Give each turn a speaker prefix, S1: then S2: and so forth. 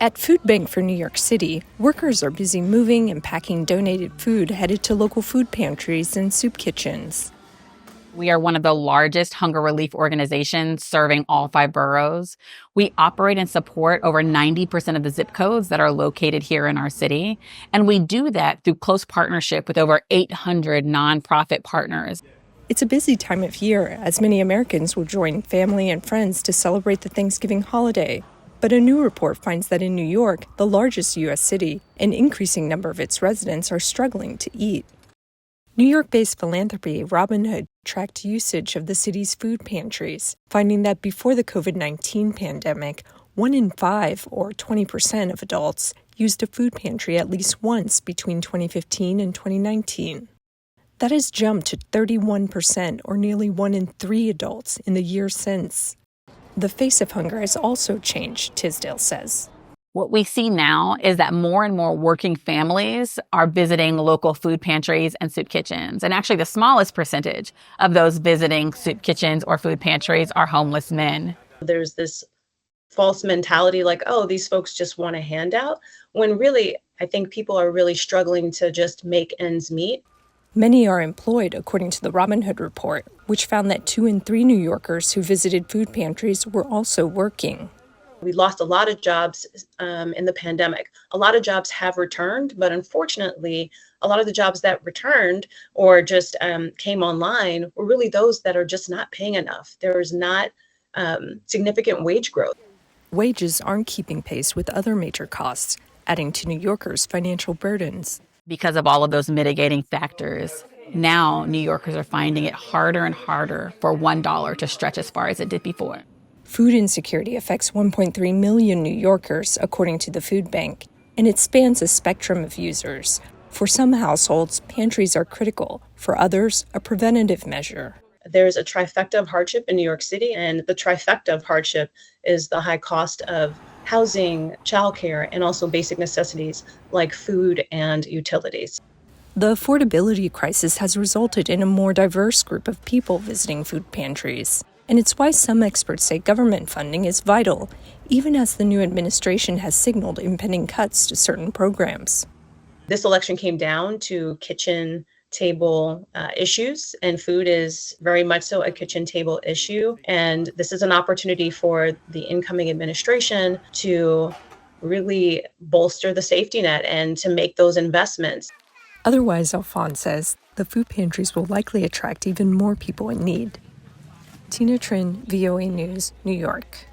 S1: At Food Bank for New York City, workers are busy moving and packing donated food headed to local food pantries and soup kitchens.
S2: We are one of the largest hunger relief organizations serving all 5 boroughs. We operate and support over 90% of the zip codes that are located here in our city. And we do that through close partnership with over 800 nonprofit partners.
S1: It's a busy time of year, as many Americans will join family and friends to celebrate the Thanksgiving holiday. But a new report finds that in New York, the largest U.S. city, an increasing number of its residents are struggling to eat. New York-based philanthropy Robin Hood tracked usage of the city's food pantries, finding that before the COVID-19 pandemic, 1 in 5, or 20% of adults, used a food pantry at least once between 2015 and 2019. That has jumped to 31%, or nearly 1 in 3 adults, in the year since. The face of hunger has also changed, Tisdale says.
S2: What we see now is that more and more working families are visiting local food pantries and soup kitchens. And actually, the smallest percentage of those visiting soup kitchens or food pantries are homeless men.
S3: There's this false mentality like, oh, these folks just want a handout, when really, I think people are really struggling to just make ends meet.
S1: Many are employed, according to the Robin Hood report, which found that 2 in 3 New Yorkers who visited food pantries were also working.
S3: We lost a lot of jobs in the pandemic. A lot of jobs have returned, but unfortunately, a lot of the jobs that returned or just came online were really those that are just not paying enough. There is not significant wage growth.
S1: Wages aren't keeping pace with other major costs, adding to New Yorkers' financial burdens.
S2: Because of all of those mitigating factors, now New Yorkers are finding it harder and harder for $1 to stretch as far as it did before.
S1: Food insecurity affects 1.3 million New Yorkers, according to the Food Bank, and it spans a spectrum of users. For some households, pantries are critical. For others, a preventative measure.
S3: There's a trifecta of hardship in New York City, and the trifecta of hardship is the high cost of housing, childcare, and also basic necessities like food and utilities.
S1: The affordability crisis has resulted in a more diverse group of people visiting food pantries. And it's why some experts say government funding is vital, even as the new administration has signaled impending cuts to certain programs.
S3: This election came down to kitchen table issues, and food is very much so a kitchen table issue. And this is an opportunity for the incoming administration to really bolster the safety net and to make those investments.
S1: Otherwise, Alphonse says, the food pantries will likely attract even more people in need. Tina Trin, VOA News, New York.